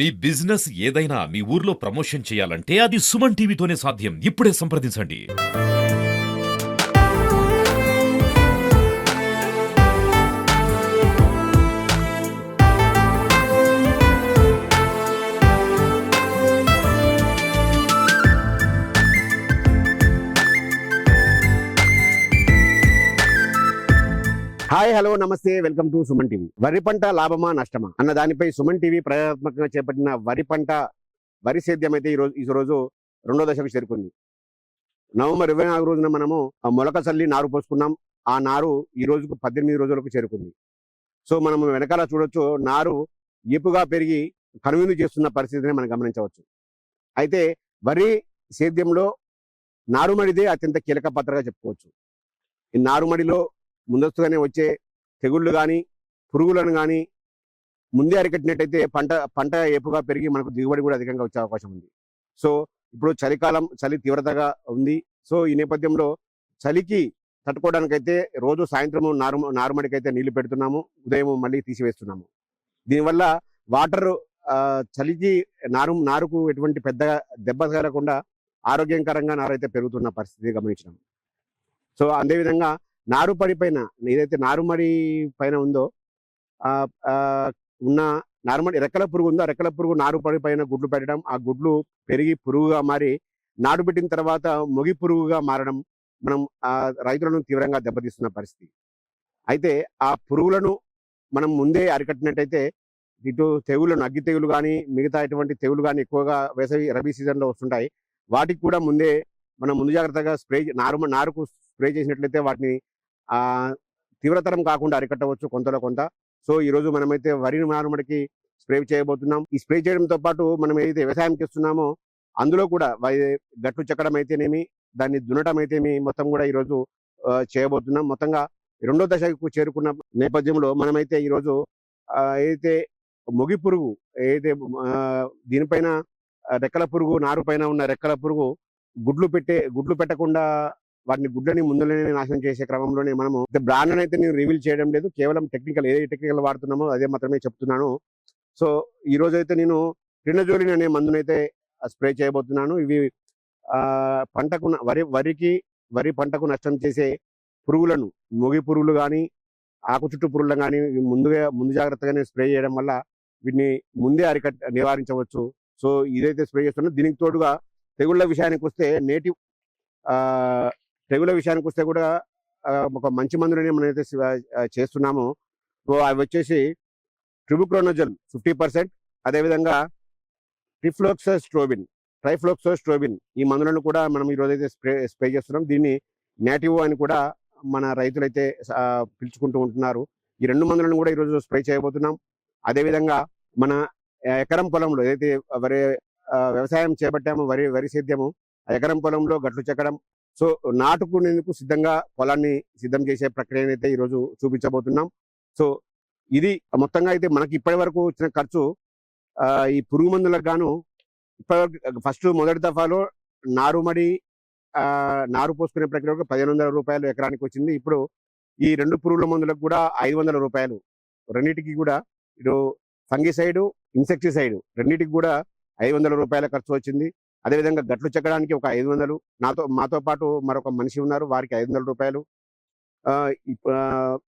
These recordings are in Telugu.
మీ బిజినెస్ ఏదైనా మీ ఊర్లో ప్రమోషన్ చేయాలంటే అది సుమన్ టీవీతోనే సాధ్యం. ఇప్పుడే సంప్రదించండి. హాయ్ హలో నమస్తే వెల్కమ్ టు సుమన్ టీవీ. వరి పంట లాభమా నష్టమా అన్న దానిపై సుమన్ టీవీ ప్రయోగాత్మకంగా చేపట్టిన వరి సేద్యం అయితే ఈ రోజు రెండో దశకు చేరుకుంది. నవంబర్ 24 రోజున మనము మొలక చల్లి నారు పోసుకున్నాం. ఆ నారు ఈ రోజుకు 18 రోజులకు చేరుకుంది. సో మనం వెనకాల చూడొచ్చు, నారు ఏపుగా పెరిగి కనువిందు చేస్తున్న పరిస్థితిని మనం గమనించవచ్చు. అయితే వరి సేద్యంలో నారుమడిదే అత్యంత కీలక పాత్రగా చెప్పుకోవచ్చు. ఈ నారుమడిలో ముందస్తుగానే వచ్చే తెగుళ్ళు కానీ పురుగులను కానీ ముందే అరికట్టినట్టయితే పంట ఏపుగా పెరిగి మనకు దిగుబడి కూడా అధికంగా వచ్చే అవకాశం ఉంది. సో ఇప్పుడు చలి తీవ్రతగా ఉంది. సో ఈ నేపథ్యంలో చలికి తట్టుకోవడానికైతే రోజు సాయంత్రము నారుమడికైతే నీళ్లు పెడుతున్నాము, ఉదయం మళ్ళీ తీసివేస్తున్నాము. దీనివల్ల వాటర్ చలికి నారుకు ఎటువంటి పెద్ద దెబ్బ తగలకుండా ఆరోగ్యకరంగా నారైతే పెరుగుతున్న పరిస్థితి గమనించినాము. సో అదేవిధంగా నారుపడి పైన ఏదైతే నారుమడి పైన ఉందో ఉన్న నారుమడి రెక్కల పురుగు ఉందో, ఆ రెక్కల పురుగు నారుపడి పైన గుడ్లు పెట్టడం, ఆ గుడ్లు పెరిగి పురుగుగా మారి నాటు పెట్టిన తర్వాత మొగి పురుగుగా మారడం మనం రైతులను తీవ్రంగా దెబ్బతీస్తున్న పరిస్థితి. అయితే ఆ పురుగులను మనం ముందే అరికట్టినట్టయితే ఇటు తెగులను, అగ్గి తెగులు కానీ మిగతా ఎటువంటి తెగులు కానీ ఎక్కువగా వేసవి రబీ సీజన్లో వస్తుంటాయి. వాటికి కూడా మనం ముందు జాగ్రత్తగా నారుకు స్ప్రే చేసినట్లయితే వాటిని తీవ్రతరం కాకుండా అరికట్టవచ్చు కొంతలో కొంత. సో ఈరోజు మనమైతే వరి నారుమడికి స్ప్రే చేయబోతున్నాం. ఈ స్ప్రే చేయడంతో పాటు మనం ఏదైతే వ్యవసాయం చేస్తున్నామో అందులో కూడా గట్లు చెక్కడం అయితేనేమి, దాన్ని దున్నటం అయితేమి మొత్తం కూడా ఈరోజు చేయబోతున్నాం. మొత్తంగా రెండో దశకు చేరుకున్న నేపథ్యంలో మనమైతే ఈరోజు ఏదైతే మొగి పురుగు ఏదైతే దీనిపైన రెక్కల పురుగు, నారు పైన ఉన్న రెక్కల పురుగు గుడ్లు పెట్టకుండా వాటిని గుడ్లని ముందులోనే నాశనం చేసే క్రమంలోనే మనము బ్రాండ్ అయితే నేను రివీల్ చేయడం లేదు, కేవలం ఏ టెక్నికల్ వాడుతున్నామో అదే మాత్రమే చెప్తున్నాను. సో ఈ రోజు అయితే నేను ట్రినజోలిన్ అనే మందునైతే స్ప్రే చేయబోతున్నాను. ఇవి పంటకు వరి పంటకు నష్టం చేసే పురుగులను, మొగి పురుగులు కానీ ఆకు చుట్టూ పురుగులను కానీ ముందు జాగ్రత్తగానే స్ప్రే చేయడం వల్ల వీటిని ముందే నివారించవచ్చు. సో ఇదైతే స్ప్రే చేస్తున్నా. దీనికి తోడుగా తెగుళ్ళ విషయానికి వస్తే కూడా ఒక మంచి మందులని మనమైతే చేస్తున్నాము. సో అవి వచ్చేసి ట్రిబుక్రోనజల్ 50%, అదేవిధంగా ట్రైఫ్లోక్సోస్ట్రోబిన్ ఈ మందులను కూడా మనం ఈరోజైతే స్ప్రే చేస్తున్నాం. దీన్ని నేటివ్ అని కూడా మన రైతులైతే పిలుచుకుంటూ ఉంటున్నారు. ఈ 2 మందులను కూడా ఈరోజు స్ప్రే చేయబోతున్నాం. అదేవిధంగా మన ఎకరం పొలంలో ఏదైతే వ్యవసాయం చేపట్టామో వరి సేద్యము, ఆ ఎకరం పొలంలో గట్లు చెక్కడం, సో నాటుకునేందుకు పొలాన్ని సిద్ధం చేసే ప్రక్రియనైతే ఈరోజు చూపించబోతున్నాం. సో ఇది మొత్తంగా అయితే మనకి ఇప్పటి వరకు వచ్చిన ఖర్చు ఈ పురుగు మందులకు గాను ఇప్పటివరకు మొదటి దఫాలో నారు పోసుకునే ప్రక్రియకు 1500 రూపాయలు ఎకరానికి వచ్చింది. ఇప్పుడు ఈ 2 పురుగుల మందులకు కూడా 500 రూపాయలు, రెండింటికి కూడా ఇటు ఫంగిసైడ్, ఇన్సెక్టిసైడ్ రెండింటికి కూడా 500 రూపాయల ఖర్చు వచ్చింది. అదేవిధంగా గట్లు చెక్కడానికి ఒక 500, మాతో పాటు మరొక మనిషి ఉన్నారు, వారికి 500 రూపాయలు,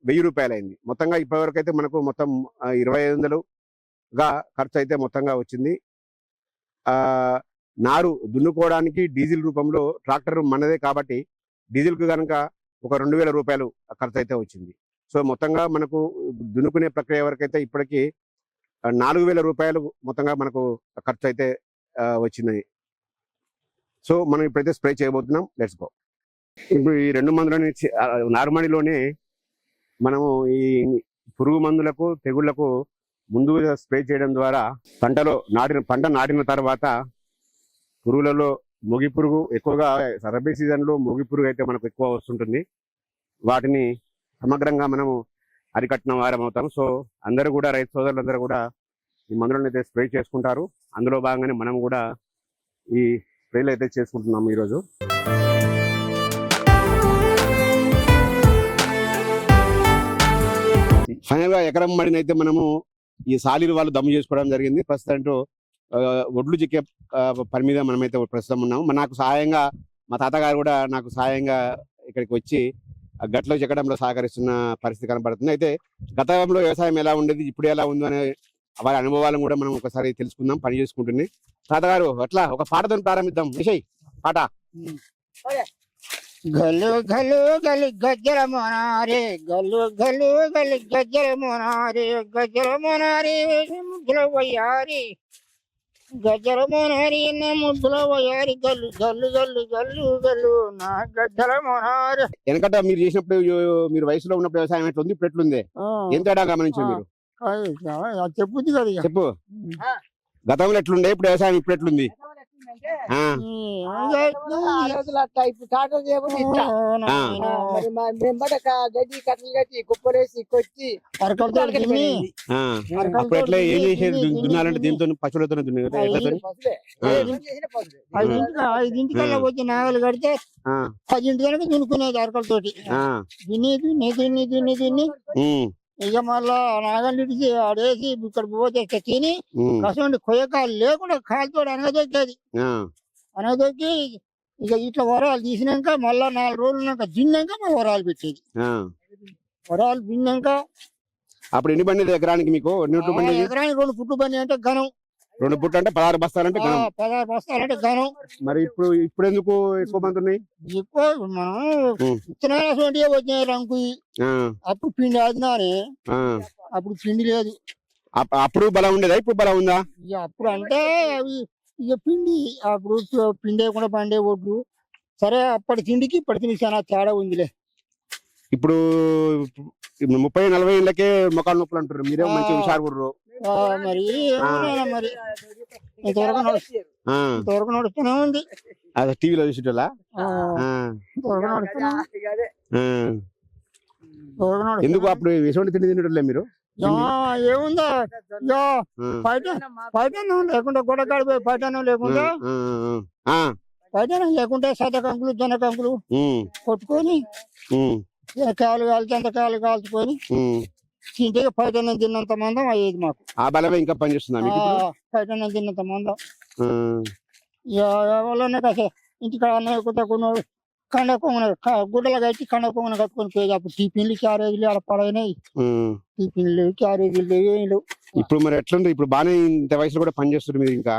1000 రూపాయలు అయింది. మొత్తంగా ఇప్పటివరకు అయితే మనకు మొత్తం 2500గా ఖర్చు అయితే మొత్తంగా వచ్చింది. నారు దున్నుకోవడానికి డీజిల్ రూపంలో ట్రాక్టర్ మనదే కాబట్టి డీజిల్కు కనుక ఒక 2000 రూపాయలు ఖర్చు అయితే వచ్చింది. సో మొత్తంగా మనకు దున్నుకునే ప్రక్రియ వరకు అయితే ఇప్పటికీ 4000 రూపాయలు మొత్తంగా మనకు ఖర్చు అయితే వచ్చింది. సో మనం ఇప్పుడైతే స్ప్రే చేయబోతున్నాం. Let's go. ఇప్పుడు ఈ 2 మందులని నారుమడిలోనే మనము ఈ పురుగు మందులకు, తెగుళ్లకు ముందుగా స్ప్రే చేయడం ద్వారా పంట నాటిన తర్వాత పురుగులలో మొగి పురుగు ఎక్కువగా రబీ సీజన్లో మొగి పురుగు అయితే మనకు ఎక్కువ వస్తుంటుంది. వాటిని సమగ్రంగా మనము అరికట్టిన వారం అవుతాం. సో అందరూ కూడా, రైతు సోదరులందరూ కూడా ఈ మందులను అయితే స్ప్రే చేసుకుంటారు. అందులో భాగంగానే మనం కూడా ఈ స్ప్రేలు అయితే చేసుకుంటున్నాము ఈరోజు. ఫైనల్గా ఎకరం మడిని అయితే మనము ఈ సాలీలు వాళ్ళు దమ్ము చేసుకోవడం జరిగింది. ప్రస్తుతం ఒడ్లు చిక్కే పని మీద మనమైతే ప్రస్తుతం ఉన్నాం. నాకు సహాయంగా మా తాతగారు కూడా నాకు సహాయంగా ఇక్కడికి వచ్చి ఆ గట్లో చెక్కడంలో సహకరిస్తున్న పరిస్థితి కనబడుతుంది. అయితే గతంలో వ్యవసాయం ఎలా ఉండేది, ఇప్పుడు ఎలా ఉందో అనే వారి అనుభవాలను కూడా మనం ఒకసారి తెలుసుకుందాం పని చేసుకుంటుంది. తాతగారు అట్లా ఒక పాటతో ప్రారంభిద్దాం. విషయ్ పాట. గల్లు గల్లు గల్లి గజ్జల మొనారే గల్లు గల్లు గల్లి గజ్జల మొనారే గజ్జల మొనారే ముద్దుల వయ్యారి గజ్జల మొనారి నా ముద్దుల వయ్యారి గల్లు గల్లు గల్లు గల్లు గల్లు నా గజ్జల మొనారి. వెనకట మీరు చేసినప్పుడు మీరు వయసులో ఉన్నప్పుడు వ్యవసాయం ఎట్లుంది, ఇప్పుడు ఎట్లుంది, ఏం తేడా గమనించారు మీరు? చెప్పుద్ది కదా ఇక. చెప్పు. గతంలో ఎట్లుండే, ఇప్పుడు వ్యవసాయం ఇప్పుడు ఎట్లుంది? ఆ, ఆ రోజులు అట్లా ఇప్పుడు టాటా చేయబడి ఇట్లా మరి మెంబడ గడ్డి కట్టలు కట్టి కుప్పలేసి కొట్టి అరకలతో దున్ని, ఆ. అప్పుడు ఎట్లా ఏం చేసేది? దున్నాలంటే దీంతో పశువులతో దున్నేది కదా, ఎట్లతోని? పసులే ఆ. చేసిన పసులే ఐదింటికల్లా వచ్చి నాగలు కడితే 10 కనుక దున్నుకునేది అరకలతోటి. ఆ. దున్ని దున్ని దున్ని దున్ని దున్ని ఉమ్, ఇక మళ్ళా నాగలు ఇడిచి ఆడేసి ఇక్కడ పోతే తిని ఉమ్, కసండి కొయ్యకాలు లేకుండా కాలుతో అనగదొక్కేది. ఆ. అనగదొక్కి ఇక ఇట్లా వరాలు తీసినాక మళ్ళా 4 రోజులున్నాక దిన్నాక మా వరాలు పెట్టేది. ఆ. వరాలు దిన్నాక అప్పుడు ఎన్ని బండి ఎకరానికి మీకు? ఎన్ని బండి? ఎకరానికి 2 పుట్టు బండి అంటే ఘనం, 2 పుట్లు అంటే 16 బస్తాలంటే గణం. 16 బస్తాలంటే ఘనం. మరి ఇప్పుడు ఎందుకు ఎక్కువ మంది ఉన్నాయి? ఎక్కువ మనం విత్తనాలు అటువంటి వచ్చినాయి రంకు. ఆ, అప్పుడు పిండి ఆదినానే, ఆ. అప్పుడు పిండి లేదు. అప్పుడు బలం ఉండేదా, ఇప్పుడు బలం ఉందా? ఇక అప్పుడు అంటే అవి ఇక పిండి అప్పుడు పిండి వేయకుండా పండే ఒడ్లు. సరే అప్పటి తిండికి ఇప్పటి తిండికి చాలా తేడా ఉందిలే. ఇప్పుడు 30-40 ఏళ్ళకే మొక్కలు నొప్పులు అంటారు. మీరే మంచి హుషారు గుర్రు. మరి ఏమన్నా మరి ఇంతవరకు ఇంతవరకు నడుస్తూనే ఉంది. అదే టీవీలో చూసేటోళ్ళ. ఇంతవరకు నడుస్తూనే ఉంది. ఇంతవరకు నడుస్తూనే ఎందుకు అప్పుడు ఎటువంటి తిండి తినేటోళ్ళే మీరు? ఏముందా ఇక పైటన్నం లేకుండా గొడగాడిపోయి పైటన్నం లేకుండా పైటన్నం లేకుండా సత కంకులు జొన్న కంకులు కొట్టుకొని కాలు కాల్చి అంత కాలు కాల్చుకొని తింటే పైటన్నం తిన్నంత మందం అయ్యేది మాకు. ఆ బలమే ఇంకా పనిచేస్తుందా మీకు ఇప్పుడు? పైటన్నం తిన్నంత మందం ఇక వాళ్ళనే కాసే ఇంటికాడ కొన్నాడు కండ కొంగన గుడ్డలు కట్టి కండ కొంగన కట్టుకొని పోయేది. అప్పుడు టిఫిన్లు క్యారేజీలు ఆడ పడైనాయి. టిఫిన్లు క్యారేజీలు ఏం లేవు. ఇప్పుడు మరి ఎట్లుంది? ఇప్పుడు బాగానే ఇంత వయసులో కూడా పని చేస్తారు మీరు ఇంకా?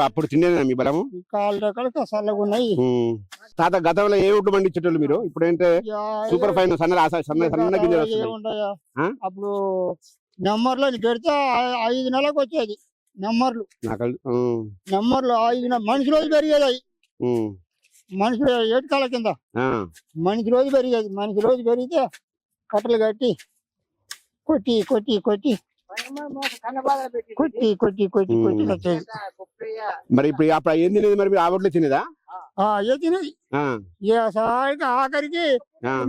అప్పుడు తినేదా మీ బలము? కాళ్ళు రెక్కలు చల్లగా ఉన్నాయి. తాత గతంలో ఏ ఒడ్లు పండించేటోళ్ళు మీరు? ఇప్పుడు ఏంటంటే సూపర్ ఫైన్ సన్న గింజలు వస్తున్నాయి. ఏముంటాయా అప్పుడు నెంబర్లో పెడితే 5 నెలలకు వచ్చేది నెంబర్లు. నెంబర్లు 5 మనిషి రోజు పెరిగేది. అవి మనిషి 7 కాళ్ళ కింద మనిషి రోజు పెరిగేది. మనిషి రోజు పెరిగితే కట్టలు కట్టి కొట్టి కొట్టి కొట్టి కొట్టి కొట్టి కొట్టి కొట్టి వచ్చేది. మరి ఇప్పుడు అప్పుడు ఏం తినేది? మరి మీరు ఆ ఒడ్లు తినేదా? ఏ తినేది. ఇక ఆఖరికి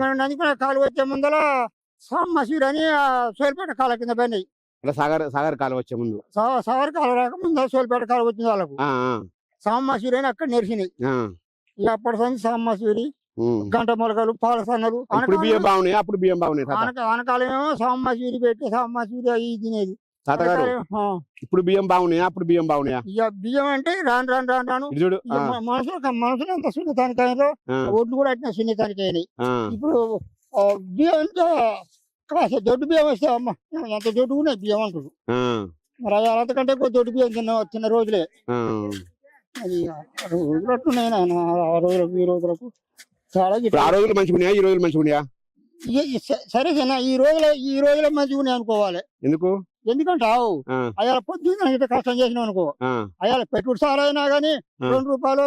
మనం నందుకున్న కాలు వచ్చే ముందర సామసూరి అని సోలిపేట కాళ్ళ కింద పడినాయి. సాగర్ కాలు వచ్చే ముందు సాగర్ కాలు రాకముందు సోలిపేట కాలు వచ్చింది వాళ్ళకు. సామసూరి అని అక్కడ నెరిసినాయి. ఇక అప్పటి సంది సామసూరి గంట మొలకలు పాల సన్నలు బియ్యం బాగున్నాయి. అప్పుడు బియ్యం బాగున్నాయి. ఆనకాలమేమో సామసూరి పెట్టి సామసూరి అవి తినేది. ఇప్పుడు బియ్యం బాగున్నాయా? అప్పుడు బియ్యం బాగున్నాయా? ఇక బియ్యం అంటే రాను రాను రాను రాను మనుషులు అంత సున్నితానికి అయినారు. ఒడ్లు కూడా అట్టిన సున్నితానికి అయినాయి. ఇప్పుడు బియ్యం అంటే కాస్త దొడ్డు బియ్యం వస్తే అమ్మ ఎంత దొడ్డు ఉన్నాయి బియ్యం అంటారు. మరి అది అంతకంటే ఎక్కువ దొడ్డు బియ్యం తిన్న రోజులే. అది రోజులు అట్టున్నాయి నాయన. ఆ రోజులకు ఈ రోజులకు చాలా ఆ రోజులు మంచిగా ఈ రోజులు మంచిగా సరే సరే ఈ రోజులే మంచిగా ఉన్నాయి అనుకోవాలి. ఎందుకంటే అయ్యాల పొద్దున్న కష్టం చేసినావు అనుకో, అయ్యాల పెట్టుడు సారైనా గానీ 2 రూపాయలు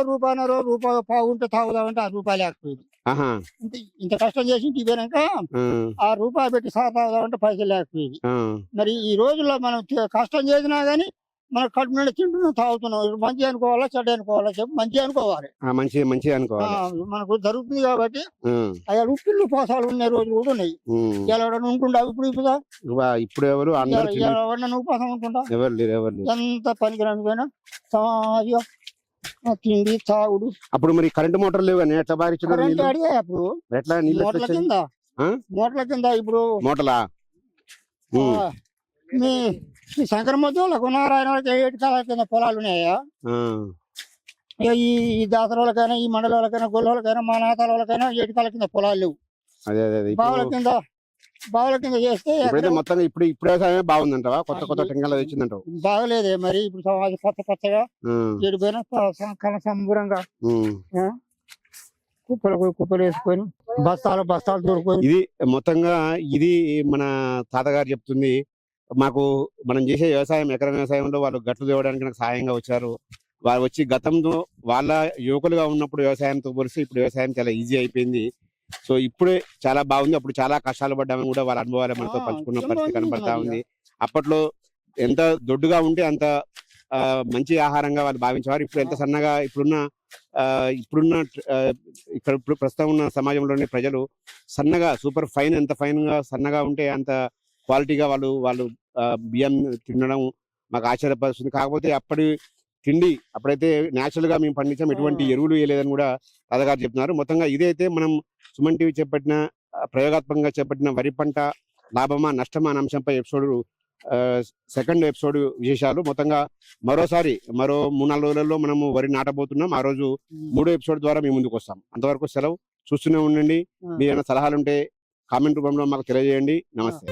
రూపాయి పావు ఉంటే తాగుదామంటే ఆ రూపాయలు లేకపోయింది. ఇంత కష్టం చేసి ఇవ్వనాక ఆ రూపాయి పెట్టి సార్ తాగుదామంటే పైసలు లేకపోయింది. మరి ఈ రోజుల్లో మనం కష్టం చేసినా గానీ మన కడుపు నుండి తింటున్నాం తాగుతున్నాం. మంచి అనుకోవాలా చెడ్డ అనుకోవాలా చెప్పు? మంచి అనుకోవాలి. మంచి అనుకోవాలి. మనకు జరుగుతుంది కాబట్టి అయ్యా ఉప్పిళ్ళు పోసాలు ఉన్న రోజులు కూడా ఉన్నాయి. ఎవరైనా ఉంటుండా? ఇప్పుడు ఎవరన్నా ఉపాసం ఉంటుండా? ఎంత పనికిరాని పోయినా తిండి తాగుడు. అప్పుడు మరి కరెంట్ మోటార్ లేవు కానీ ఎట్లా బాగా అప్పుడు మోటార్ల కింద ఇప్పుడు ఈ సంక్రమోత్సవాలకు నారాయణ వాళ్ళకి 7 కాలాల కింద పొలాలు ఉన్నాయా ఆ, ఇక ఈ దాసర వాళ్ళకైనా ఈ మండల వాళ్ళకైనా గొల్ల వాళ్ళకైనా మా నాతాల వాళ్ళకైనా 7 కాలాల కింద పొలాలు లేవు అదే అదే అదే. బావుల కింద చేస్తే ఇప్పుడైతే మొత్తంగా ఇప్పుడు వ్యవసాయమే బాగుందంటావా? కొత్త కొత్త టెక్నాలజీ వచ్చిందంటావు? బాగలేదే మరి ఇప్పుడు సమాజం పచ్చ పచ్చగా చెడిపోయిన సంబరంగా కుప్పలు వేసుకొని బస్తాలు దొరుకుని ఇది మొత్తంగా ఇది మన తాతగారు చెప్తుంది. మాకు మనం చేసే వ్యవసాయం ఎకరం వ్యవసాయంలో వాళ్ళు గట్లు తేవడానికి నాకు సహాయంగా వచ్చారు. వారు వచ్చి గతంలో వాళ్ళ యువకులుగా ఉన్నప్పుడు వ్యవసాయంతో పోలిస్తే ఇప్పుడు వ్యవసాయం చాలా ఈజీ అయిపోయింది. సో ఇప్పుడే చాలా బాగుంది. అప్పుడు చాలా కష్టాలు పడ్డామని కూడా వాళ్ళ అనుభవాలు మనతో పంచుకున్న పరిస్థితి కనబడతా ఉంది. అప్పట్లో ఎంత దొడ్డుగా ఉంటే అంత మంచి ఆహారంగా వాళ్ళు భావించేవారు. ఇప్పుడు ఎంత సన్నగా ఇప్పుడున్న ఇప్పుడు ప్రస్తుతం ఉన్న సమాజంలోని ప్రజలు సన్నగా సూపర్ ఫైన్, ఎంత ఫైన్ గా సన్నగా ఉంటే అంత క్వాలిటీగా వాళ్ళు బియ్యం తినడం మాకు ఆశ్చర్యపరుస్తుంది. కాకపోతే అప్పటి తిండి అప్పుడైతే న్యాచురల్ గా మేము పండించాం, ఎటువంటి ఎరువులు వేయలేదని కూడా తాతగారు చెప్తున్నారు. మొత్తంగా ఇదైతే మనం సుమన్ టీవీ చేపట్టిన ప్రయోగాత్మకంగా చేపట్టిన వరి పంట లాభమా నష్టమా అనే అంశంపై ఎపిసోడ్ సెకండ్ ఎపిసోడ్ విశేషాలు. మొత్తంగా మరో 3-4 రోజులలో మనము వరి నాటబోతున్నాం. ఆ రోజు 3వ ఎపిసోడ్ ద్వారా మీ ముందుకు వస్తాం. అంతవరకు సెలవు. చూస్తూనే ఉండండి. మీరు ఏమైనా సలహాలు ఉంటే కామెంట్ రూపంలో మాకు తెలియజేయండి. నమస్తే.